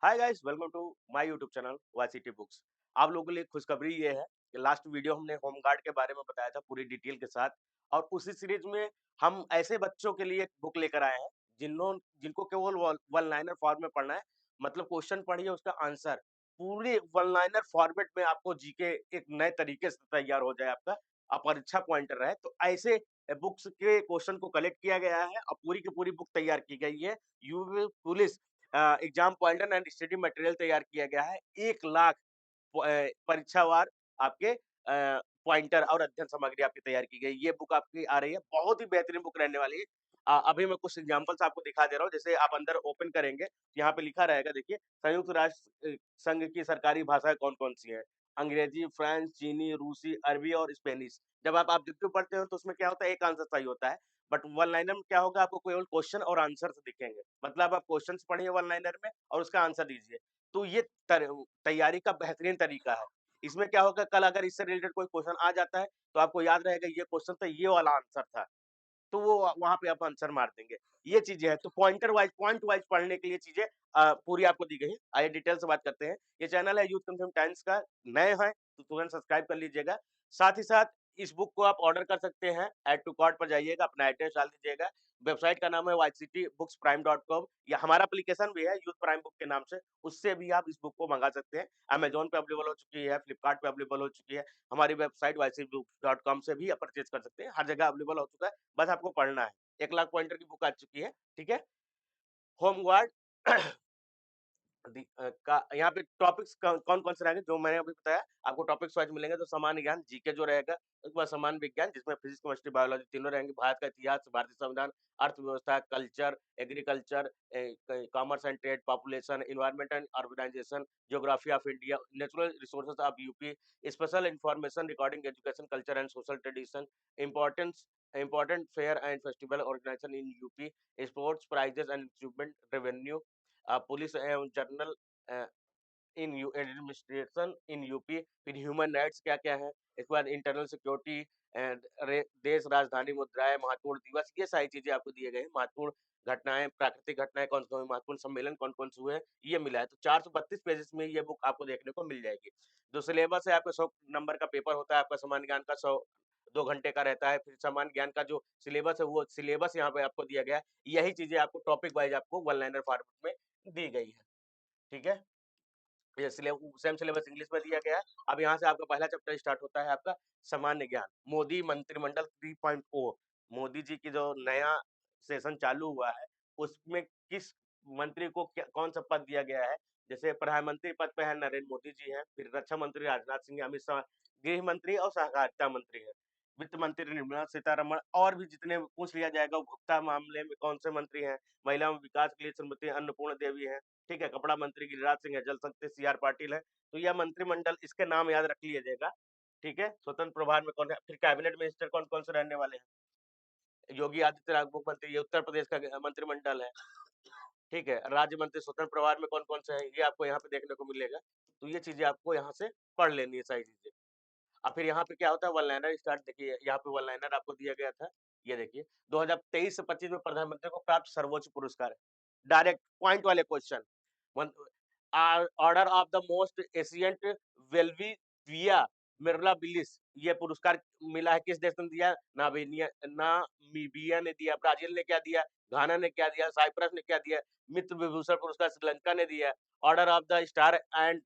Hi guys, welcome to my YouTube channel YCT books. आप लोगों के लिए खुशखबरी ये है कि लास्ट वीडियो हमने होमगार्ड के बारे में बताया था पूरी डिटेल के साथ। और उसी सीरीज में हम ऐसे बच्चों के लिए बुक लेकर आए हैं जिनको केवल वन लाइनर फॉर्म में पढ़ना है। मतलब क्वेश्चन पढ़िए, उसका आंसर पूरे वन लाइनर फॉर्मेट में आपको जीके एक नए तरीके से तैयार हो जाए, आपका परीक्षा पॉइंटर रहे। तो ऐसे बुक्स के क्वेश्चन को कलेक्ट किया गया है और पूरी की पूरी बुक तैयार की गई है। UP police exam pointer and study material तैयार किया गया है। 1 लाख परीक्षावार आपके पॉइंटर और अध्ययन सामग्री आपकी तैयार की गई। ये बुक आपकी आ रही है, बहुत ही बेहतरीन बुक रहने वाली है। अभी मैं कुछ एग्जांपल्स आपको दिखा दे रहा हूँ। जैसे आप अंदर ओपन करेंगे, यहाँ पे लिखा रहेगा, देखिए, संयुक्त राष्ट्र संघ की सरकारी भाषाएँ कौन-कौन सी हैं? अंग्रेजी, फ्रेंच, चीनी, रूसी, अरबी और स्पेनिश। जब आप जितने पढ़ते हो तो उसमें क्या होता है, एक आंसर सही होता है। बट वन लाइनर में क्या होगा, आपको केवल क्वेश्चन और आंसर्स दिखेंगे। मतलब आप क्वेश्चंस पढ़िए वन लाइनर में और उसका आंसर दीजिए। तो ये तैयारी का बेहतरीन तरीका है। इसमें क्या होगा, कल अगर इससे रिलेटेड कोई क्वेश्चन आ जाता है तो आपको याद रहेगा ये क्वेश्चन था, ये वाला आंसर था। तो वो वहाँ पे आप आंसर मार देंगे। ये चीज़ें हैं, तो पॉइंटर वाइज़, पॉइंट वाइज़ पढ़ने के लिए चीज़ें पूरी आपको दी गई हैं। आइए डिटेल से बात करते हैं। ये चैनल है यूथ कन्फर्म टाइम्स का, नए हैं तो तुरंत सब्सक्राइब कर लीजिएगा। साथ ही साथ इस बुक को आप ऑर्डर कर सकते हैं, ऐड टू कार्ट पर जाइएगा, अपना एड्रेस डाल दीजिएगा। वेबसाइट का नाम है yctbooksprime.com, या हमारा एप्लीकेशन भी है यूथ प्राइम बुक के नाम से, उससे भी आप इस बुक को मँगा सकते हैं। अमेज़न पे अवेलेबल हो चुकी है, फ्लिपकार्ट पे अवेलेबल हो चुकी है। हमारी वेबसाइट yctbooks.com से भी आप परचेज़ कर सकते हैं, हर जगह अवेलेबल हो चुका है। बस आपको पढ़ना है। 1 लाख पॉइंटर की बुक आ चुकी है, ठीक है? होमगार्ड का यहाँ पे टॉपिक्स कौन-कौन से रहेंगे, जो मैंने अभी बताया, आपको टॉपिक्स वाइज़ मिलेंगे। तो सामान्य ज्ञान, जीके जो रहेगा, उसके बाद सामान्य विज्ञान जिसमें फिजिक्स, केमिस्ट्री, बायोलॉजी तीनों रहेंगे, भारत का इतिहास, भारतीय संविधान, अर्थव्यवस्था, culture, agriculture, commerce and trade, population, environment and urbanisation, geography of India, natural resources of UP, special information regarding education, culture and social tradition, importance important fair and festival organisation in UP, sports prizes and achievement, revenue, police एवं general uh, in U administration in UP, फिर human rights क्या-क्या है, इसके बाद internal security and देश राजधानी मुद्राएँ, महत्वपूर्ण दिवस, ये सारी चीज़ें आपको दिए गए हैं। महत्वपूर्ण घटनाएँ, प्राकृतिक घटनाएँ कौन-सी हुई, महत्वपूर्ण सम्मेलन कौन-कौन से हुए हैं, ये मिला है। तो 432 पेजेज़ में ये बुक आपको देखने को मिल जाएगी। जो सिलेबस है, आपका 100 नंबर का पेपर होता है, आपका सामान्य ज्ञान का 2 घंटे का रहता है। फिर सामान्य ज्ञान का जो सिलेबस है, वो सिलेबस यहाँ पे आपको दिया गया है। यही चीज़ें आपको टॉपिक वाइज़ आपको वन लाइनर फॉर्मेट में दी गई है, ठीक है? ये सेम सिलेबस इंग्लिश में दिया गया है। अब यहाँ से आपका पहला चैप्टर स्टार्ट होता है, आपका सामान्य ज्ञान, मोदी मंत्रिमंडल 3.0। मोदी जी की जो नया सेशन चालू हुआ है, उसमें किस मंत्री को क्या कौन-सा पद दिया गया है? जैसे प्रधानमंत्री पद पे है नरेंद्र मोदी जी हैं, फिर रक्षा मंत्री राजनाथ सिंह, अमित शाह, गृह मंत्री और सहकारिता मंत्री हैं, वित्त मंत्री निर्मला सीतारमण, और भी जितने पूछ लिया जाएगा, उपभोक्ता मामले में कौन से मंत्री हैं, महिला एवं विकास के लिए श्रीमती अन्नपूर्णा देवी हैं, ठीक है, कपड़ा मंत्री गिरिराज सिंह है, जल शक्ति सी आर पाटिल है। तो यह मंत्रिमंडल, इसके नाम याद रख लीजिएगा, ठीक है? स्वतंत्र प्रभार में कौन है? फिर कैबिनेट मिनिस्टर कौन-कौन से रहने वाले हैं? योगी आदित्यनाथ मुख्यमंत्री, ये उत्तर प्रदेश का मंत्रिमंडल है, ठीक है? राज्य मंत्री स्वतंत्र प्रभार में कौन-कौन से हैं? ये आपको यहाँ पे देखने को मिलेगा। तो ये चीज़ें आपको यहाँ से पढ़ लेनी है, सारी चीज़ें। अब फिर यहाँ पे क्या होता है, वन लाइनर स्टार्ट, देखिए यहाँ पे वन लाइनर आपको दिया गया था। ये देखिए, 2023 से 25 में प्रधानमंत्री को प्राप्त सर्वोच्च पुरस्कार है। डायरेक्ट पॉइंट वाले question. One order of the most ancient वेल्विविया मिराबिलिस, ये पुरस्कार मिला है, किस देश ने दिया? नामीबिया ने दिया। ब्राजील ने क्या दिया? घाना ने क्या दिया? साइप्रस ने क्या दिया? मित्र विभूषण पुरस्कार श्रीलंका ने दिया। Order of the star and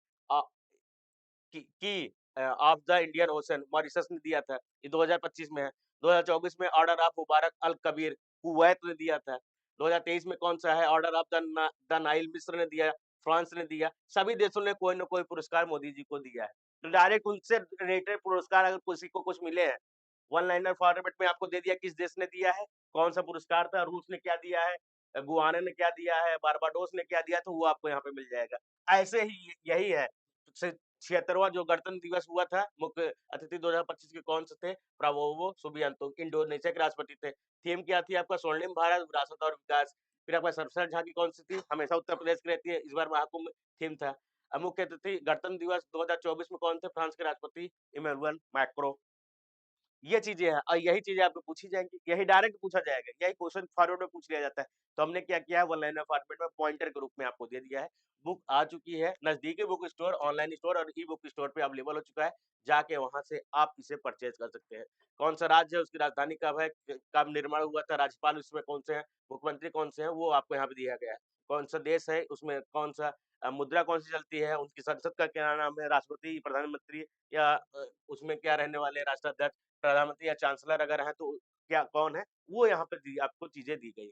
key of the Indian Ocean Mauritius ने दिया था, ये 2025 में है। 2024 में order of Mubarak Al Kabir Kuwait ने दिया था। 2023 में कौन-सा है? ऑर्डर ऑफ द नाइल मिस्र ने दिया, फ्रांस ने दिया। सभी देशों ने कोई न कोई पुरस्कार मोदी जी को दिया है। तो डायरेक्ट उनसे रिलेटेड पुरस्कार अगर किसी को कुछ मिले हैं, वन लाइनर फॉर्मेट में आपको दे दिया, किस देश ने दिया है, कौन-सा पुरस्कार था, रूस ने क्या दिया है, गुयाना ने क्या दिया है, बारबाडोस ने क्या दिया, तो वो आपको यहाँ पे मिल जाएगा। ऐसे ही यही है। 76वां जो गणतंत्र दिवस हुआ था, मुख्य अतिथि 2025 के कौन से थे? प्राबोवो सुबियांतो, इंडोनेशिया के राष्ट्रपति थे। थीम क्या थी आपका? स्वर्णिम भारत, विरासत और विकास। फिर आपका सरसर झांकी कौन-सी थी? हमेशा उत्तर प्रदेश की रहती है, इस बार महाकुंभ थीम था। मुख्य अतिथि गणतंत्र दिवस 2024 में कौन थे? फ्रांस के राष्ट्रपति इमैनुअल मैक्रों। ये चीज़ें हैं और यही चीज़ें आपको पूछी जाएँगी, यही डायरेक्ट पूछा जाएगा, यही क्वेश्चन फॉरवर्ड में पूछ लिया जाता है। तो हमने क्या किया है वन लाइनर फॉर्मेट में पॉइंटर के रूप में आपको दे दिया है। बुक आ चुकी है, नज़दीकी बुक स्टोर, ऑनलाइन स्टोर और ई-बुक स्टोर पे अवेलेबल हो चुका है। जाके वहाँ से आप इसे परचेज़ कर सकते हैं। कौन-सा राज्य है, उसकी राजधानी कब है, कब निर्माण हुआ था, राज्यपाल उसमें कौन से हैं, मुख्यमंत्री कौन से हैं, वो आपको यहाँ पे दिया गया है। कौन-सा देश है, उसमें कौन-सा मुद्रा कौन-सी चलती है, उनकी संसद का क्या नाम है, राष्ट्रपति, प्रधानमंत्री या उसमें क्या रहने वाले हैं, राष्ट्राध्यक्ष, प्रधानमंत्री या चांसलर अगर हैं तो क्या कौन है, वो यहाँ पे दी आपको चीज़ें दी गई हैं।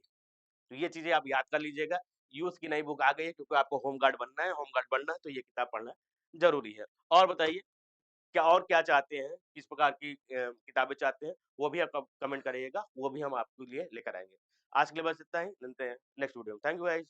तो ये चीज़ें आप याद कर लीजिएगा। यूथ की नई बुक आ गई है क्योंकि आपको होम गार्ड बनना है तो ये किताब पढ़ना ज़रूरी है। और बताइए क्या और क्या चाहते हैं? किस प्रकार की किताबें चाहते हैं? वो भी आप कमेंट करिएगा, वो भी हम आपके लिए लेकर आएँगे। आज के लिए बस इतना ही, मिलते हैं नेक्स्ट वीडियो में। Thank you guys.